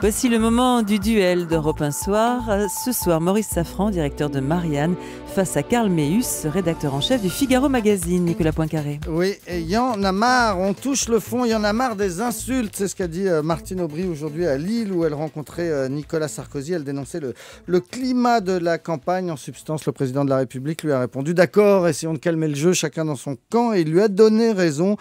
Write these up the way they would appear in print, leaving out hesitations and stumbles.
Voici le moment du duel d'Europe 1 Soir. Ce soir, Maurice Safran, directeur de Marianne, face à Karl Meus, rédacteur en chef du Figaro Magazine. Nicolas Poincaré. Oui, et il y en a marre, on touche le fond, il y en a marre des insultes. C'est ce qu'a dit Martine Aubry aujourd'hui à Lille, où elle rencontrait Nicolas Sarkozy. Elle dénonçait le climat de la campagne. En substance, le président de la République lui a répondu « D'accord, essayons de calmer le jeu, chacun dans son camp ». Et il lui a donné raison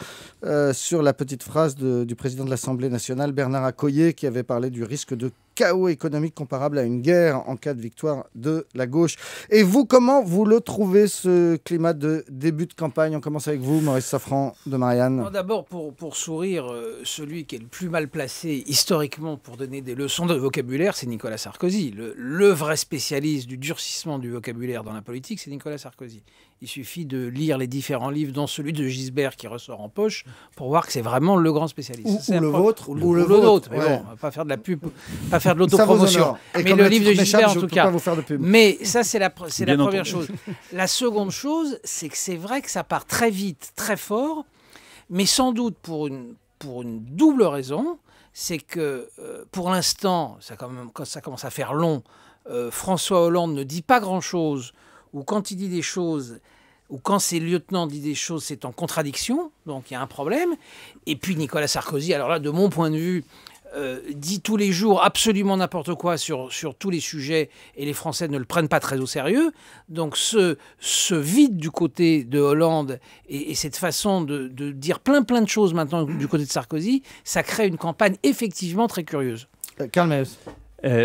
sur la petite phrase du président de l'Assemblée nationale, Bernard Accoyer, qui avait parlé du risque de chaos économique comparable à une guerre en cas de victoire de la gauche. Et vous, comment vous le trouvez, ce climat de début de campagne? On commence avec vous, Maurice Safran de Marianne. D'abord, pour sourire, celui qui est le plus mal placé historiquement pour donner des leçons de vocabulaire, c'est Nicolas Sarkozy. Le vrai spécialiste du durcissement du vocabulaire dans la politique, c'est Nicolas Sarkozy. Il suffit de lire les différents livres, dont celui de Gisbert qui ressort en poche, pour voir que c'est vraiment le grand spécialiste. Ou le vôtre. Ou le vôtre. Mais bon, on va pas faire de la pub, pas faire de l'autopromotion. Mais le livre de Gisbert, en tout cas. Vous faire de pub. Mais ça, c'est la première chose. La seconde chose, c'est que c'est vrai que ça part très vite, très fort, mais sans doute pour une double raison. C'est que, pour l'instant, quand ça commence à faire long, François Hollande ne dit pas grand-chose, ou quand il dit des choses, ou quand ses lieutenants disent des choses, c'est en contradiction, donc il y a un problème. Et puis Nicolas Sarkozy, alors là, de mon point de vue, dit tous les jours absolument n'importe quoi sur tous les sujets, et les Français ne le prennent pas très au sérieux. Donc ce vide du côté de Hollande et cette façon de dire plein de choses maintenant du côté de Sarkozy, ça crée une campagne effectivement très curieuse. Karl Meus.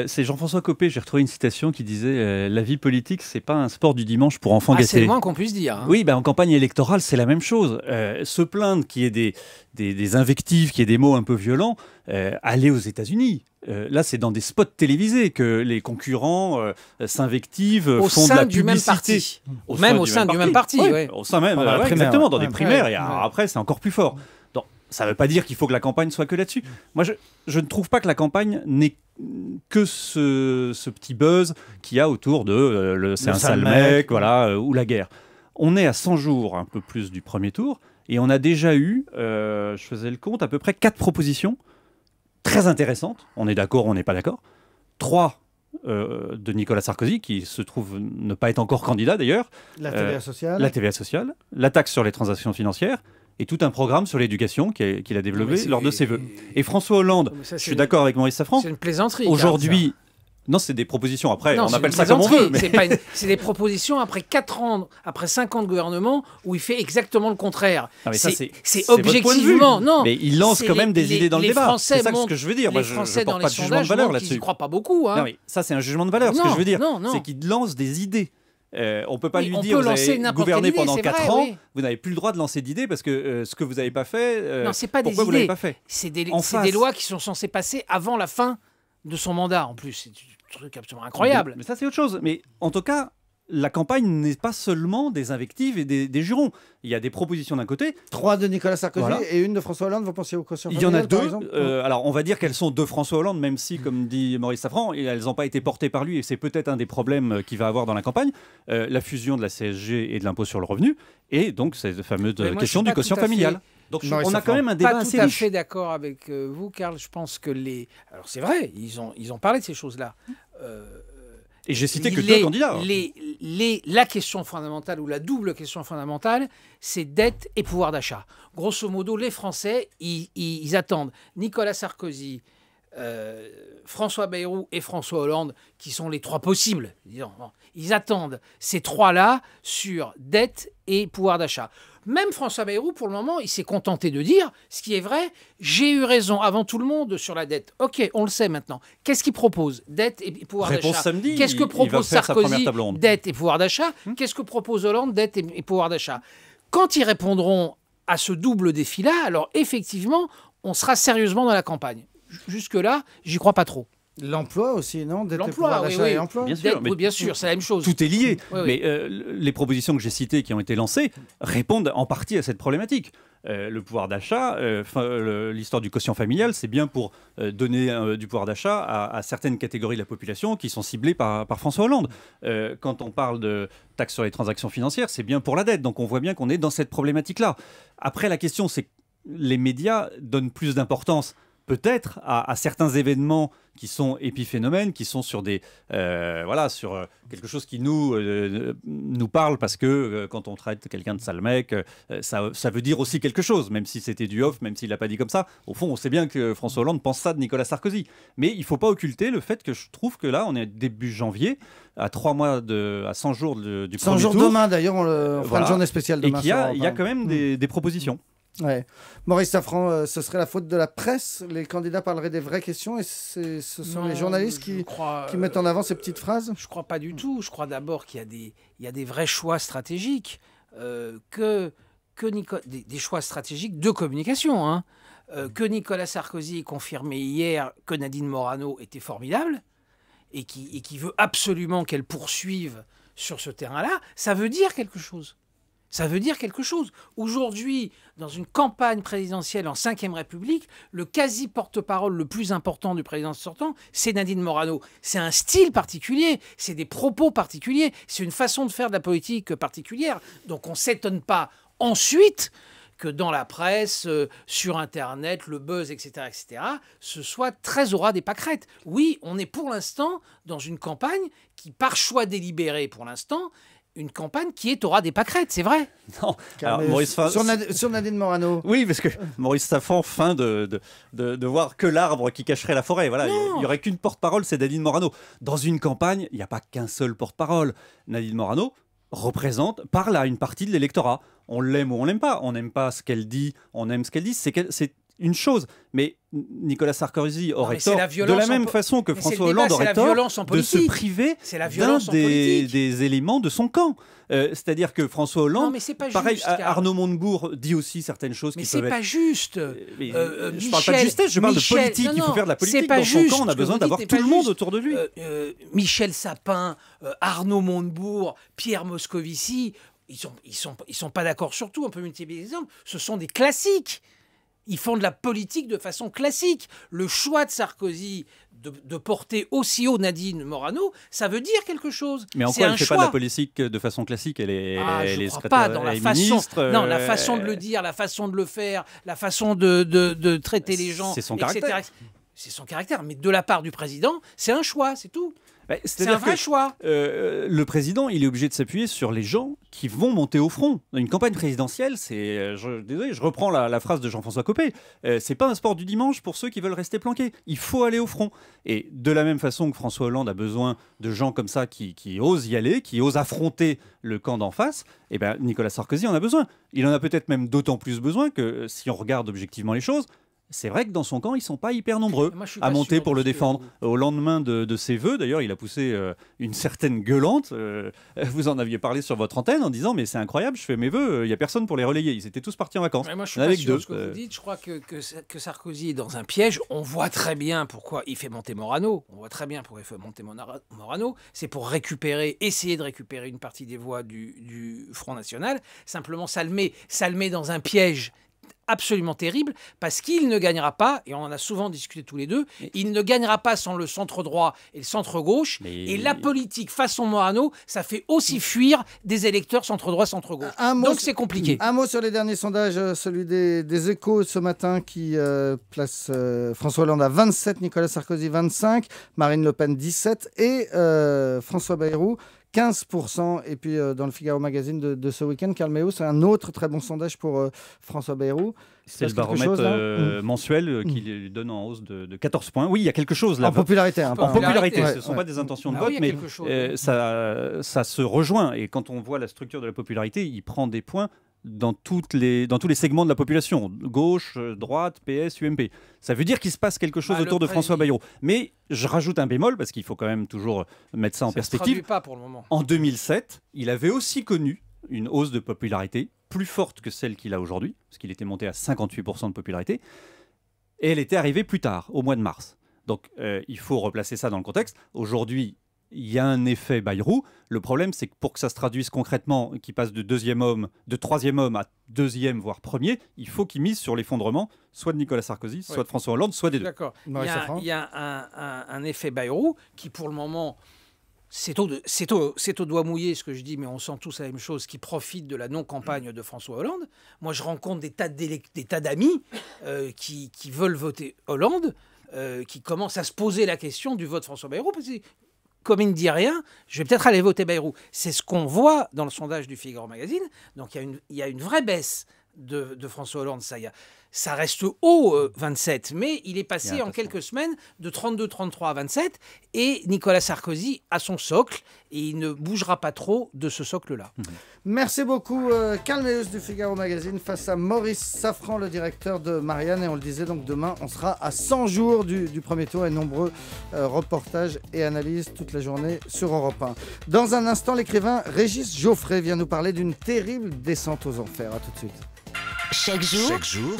C'est Jean-François Copé, j'ai retrouvé une citation qui disait la vie politique, c'est pas un sport du dimanche pour enfants gâtés. C'est le moins qu'on puisse dire. Hein. Oui, en campagne électorale, c'est la même chose. Se plaindre qu'il y ait des invectives, qu'il y ait des mots un peu violents, aller aux États-Unis. Là, c'est dans des spots télévisés que les concurrents s'invectivent, font de la publicité. Même parti. Même au sein du même parti. Ouais. Au sein même, exactement, dans des primaires. Et après, c'est encore plus fort. Donc, ça ne veut pas dire qu'il faut que la campagne soit que là-dessus. Moi, je ne trouve pas que la campagne n'ait que ce petit buzz qu'il y a autour de c'est un sale mec, voilà, ou la guerre. On est à 100 jours, un peu plus du premier tour, et on a déjà eu, je faisais le compte, à peu près 4 propositions très intéressantes. On est d'accord, on n'est pas d'accord. 3 de Nicolas Sarkozy, qui se trouve ne pas être encore candidat d'ailleurs. La TVA sociale. La TVA sociale, la taxe sur les transactions financières, et tout un programme sur l'éducation qu'il a développé lors de ses vœux. Et François Hollande, je suis d'accord avec Maurice Safran. C'est une plaisanterie. Aujourd'hui, non, c'est des propositions. Après, on appelle ça comme on veut. Mais... C'est des propositions après 4 ans, après 5 ans de gouvernement, où il fait exactement le contraire. C'est objectivement. Non, mais il lance quand même des idées dans le débat. C'est ça ce que je veux dire. Moi, je ne porte pas de jugement de valeur là-dessus. Je ne crois pas beaucoup. Hein. Non, mais ça, c'est un jugement de valeur. Ce que je veux dire, c'est qu'il lance des idées. On ne peut pas lui dire vous avez gouverné pendant 4 ans, vous n'avez plus le droit de lancer d'idées parce que ce que vous n'avez pas fait, non, c'est pas pourquoi des vous ne l'avez pas fait? C'est des lois qui sont censées passer avant la fin de son mandat. En plus, c'est un truc absolument incroyable. Mais ça, c'est autre chose. Mais en tout cas, la campagne n'est pas seulement des invectives et des jurons. Il y a des propositions d'un côté. 3 de Nicolas Sarkozy et une de François Hollande. Vous pensez aux quotient familial? Il y en a 2. Alors, on va dire qu'elles sont de François Hollande, même si, comme dit Maurice Safran, elles n'ont pas été portées par lui. Et c'est peut-être un des problèmes qu'il va avoir dans la campagne. La fusion de la CSG et de l'impôt sur le revenu. Et donc, cette fameuse question du quotient familial. Donc, on a quand même un débat assez riche. Je suis tout à fait d'accord avec vous, Karl. Je pense que Alors, c'est vrai, ils ont parlé de ces choses-là. Et j'ai cité que 2 candidats. La question fondamentale, ou la double question fondamentale, c'est dette et pouvoir d'achat. Grosso modo, les Français, ils attendent Nicolas Sarkozy, François Bayrou et François Hollande, qui sont les 3 possibles. Disons. Ils attendent ces 3-là sur dette et pouvoir d'achat. Même François Bayrou, pour le moment, il s'est contenté de dire, ce qui est vrai, j'ai eu raison avant tout le monde sur la dette. Ok, on le sait maintenant. Qu'est-ce qu'il propose? Dette et pouvoir d'achat. Samedi, qu'est-ce que propose Sarkozy? Dette et pouvoir d'achat. Qu'est-ce que propose Hollande? Dette et pouvoir d'achat. Quand ils répondront à ce double défi-là, alors effectivement, on sera sérieusement dans la campagne. Jusque-là, j'y crois pas trop. L'emploi aussi, non? L'emploi, oui. Bien sûr, c'est la même chose. Tout est lié. Mais les propositions que j'ai citées qui ont été lancées répondent en partie à cette problématique. Le pouvoir d'achat, l'histoire du quotient familial, c'est bien pour donner du pouvoir d'achat à certaines catégories de la population qui sont ciblées par François Hollande. Quand on parle de taxe sur les transactions financières, c'est bien pour la dette. Donc on voit bien qu'on est dans cette problématique-là. Après, la question, c'est que les médias donnent plus d'importance peut-être à certains événements qui sont épiphénomènes, qui sont sur sur quelque chose qui nous parle, parce que quand on traite quelqu'un de sale mec, ça veut dire aussi quelque chose, même si c'était du off, même s'il l'a pas dit comme ça. Au fond, on sait bien que François Hollande pense ça de Nicolas Sarkozy. Mais il faut pas occulter le fait que je trouve que là, on est début janvier, à 100 jours du premier tour. 100 jours demain, d'ailleurs, on fera une journée spéciale demain. Et qu'il y a quand même des propositions. Ouais. Maurice Safran, ce serait la faute de la presse. Les candidats parleraient des vraies questions et ce sont les journalistes qui mettent en avant ces petites phrases. Je ne crois pas du tout. Je crois d'abord qu'il y a des vrais choix stratégiques, des choix stratégiques de communication. Hein. Que Nicolas Sarkozy ait confirmé hier que Nadine Morano était formidable et qui veut absolument qu'elle poursuive sur ce terrain-là, ça veut dire quelque chose. Ça veut dire quelque chose. Aujourd'hui, dans une campagne présidentielle en 5e République, le quasi-porte-parole le plus important du président sortant, c'est Nadine Morano. C'est un style particulier, c'est des propos particuliers, c'est une façon de faire de la politique particulière. Donc on ne s'étonne pas ensuite que dans la presse, sur Internet, le buzz, etc., ce soit très au ras des pâquerettes. Oui, on est pour l'instant dans une campagne qui, par choix délibéré pour l'instant, une campagne qui est au ras des pâquerettes, c'est vrai. Non. Alors, sur Nadine Morano. Oui, parce que Maurice Safran feint de voir que l'arbre qui cacherait la forêt. Voilà, il n'y aurait qu'une porte-parole, c'est Nadine Morano. Dans une campagne, il n'y a pas qu'un seul porte-parole. Nadine Morano parle à une partie de l'électorat. On l'aime ou on l'aime pas. On n'aime pas ce qu'elle dit, on aime ce qu'elle dit. C'est une chose, mais Nicolas Sarkozy aurait tort, de la même façon que François Hollande aurait tort de se priver d'un des éléments de son camp. C'est-à-dire que François Hollande, pareil, Arnaud Montebourg dit aussi certaines choses qui peuvent être... Mais c'est pas juste. Je parle pas de justesse, je parle de politique. Il faut faire de la politique. Dans son camp, on a besoin d'avoir tout le monde autour de lui. Michel Sapin, Arnaud Montebourg, Pierre Moscovici, ils sont pas d'accord sur tout. On peut multiplier les exemples. Ce sont des classiques. Ils font de la politique de façon classique. Le choix de Sarkozy de porter aussi haut Nadine Morano, ça veut dire quelque chose. Mais en quoi elle ne fait pas de la politique de façon classique? Elle est secrétaire, elle est ministre. Non, la façon de le dire, la façon de le faire, la façon de traiter les gens, c'est son caractère. C'est son caractère. Mais de la part du président, c'est un choix, c'est tout. C'est un vrai choix. Le président, il est obligé de s'appuyer sur les gens qui vont monter au front. Dans une campagne présidentielle, désolé, je reprends la phrase de Jean-François Copé, c'est pas un sport du dimanche pour ceux qui veulent rester planqués. Il faut aller au front. Et de la même façon que François Hollande a besoin de gens comme ça qui osent y aller, qui osent affronter le camp d'en face, et ben Nicolas Sarkozy en a besoin. Il en a peut-être même d'autant plus besoin que, si on regarde objectivement les choses, c'est vrai que dans son camp, ils ne sont pas hyper nombreux à monter pour le défendre. Au lendemain de ses vœux, d'ailleurs, il a poussé une certaine gueulante. Vous en aviez parlé sur votre antenne en disant « Mais c'est incroyable, je fais mes vœux, il n'y a personne pour les relayer. » Ils étaient tous partis en vacances. Mais moi, je suis pas sûr de ce que vous dites. Je crois que Sarkozy est dans un piège. On voit très bien pourquoi il fait monter Morano. C'est pour essayer de récupérer une partie des voix du Front National. Simplement, ça le met dans un piège absolument terrible, parce qu'il ne gagnera pas, et on en a souvent discuté tous les deux, il ne gagnera pas sans le centre-droit et le centre-gauche, et la politique façon Morano, ça fait aussi fuir des électeurs centre-droit, centre-gauche. Donc c'est compliqué. Un mot sur les derniers sondages, celui des Échos ce matin qui place François Hollande à 27, Nicolas Sarkozy 25, Marine Le Pen 17 et François Bayrou 15%. Et puis dans le Figaro Magazine de ce week-end, Karl Meeus, c'est un autre très bon sondage pour François Bayrou. C'est le baromètre mensuel qui lui donne en hausse de 14 points. Oui, il y a quelque chose là. En popularité. En popularité, ce ne sont pas des intentions de vote, mais ça se rejoint. Et quand on voit la structure de la popularité, il prend des points dans tous les segments de la population, gauche, droite, PS, UMP. Ça veut dire qu'il se passe quelque chose autour de François Bayrou. Mais je rajoute un bémol, parce qu'il faut quand même toujours mettre ça en perspective. Se traduit pas pour le moment. En 2007, il avait aussi connu une hausse de popularité plus forte que celle qu'il a aujourd'hui, parce qu'il était monté à 58% de popularité, et elle était arrivée plus tard, au mois de mars. Donc il faut replacer ça dans le contexte. Aujourd'hui, il y a un effet Bayrou. Le problème, c'est que pour que ça se traduise concrètement, qu'il passe de troisième homme à deuxième, voire premier, il faut qu'il mise sur l'effondrement, soit de Nicolas Sarkozy, soit de François Hollande, soit des deux. D'accord. Il y a un effet Bayrou qui, pour le moment, c'est au doigt mouillé ce que je dis, mais on sent tous la même chose, qui profitent de la non-campagne de François Hollande. Moi, je rencontre des tas d'amis qui veulent voter Hollande, qui commencent à se poser la question du vote François Bayrou, parce que comme il ne dit rien, je vais peut-être aller voter Bayrou. C'est ce qu'on voit dans le sondage du Figaro Magazine. Donc il y a une vraie baisse de François Hollande. Ça reste haut, 27, mais il est passé en quelques semaines de 32-33 à 27, et Nicolas Sarkozy a son socle, et il ne bougera pas trop de ce socle-là. Merci beaucoup, Karl Meeus du Figaro Magazine face à Maurice Safran, le directeur de Marianne. Et on le disait, donc demain, on sera à 100 jours du premier tour, et nombreux reportages et analyses toute la journée sur Europe 1. Dans un instant, l'écrivain Régis Geoffrey vient nous parler d'une terrible descente aux enfers. À tout de suite. Chaque jour,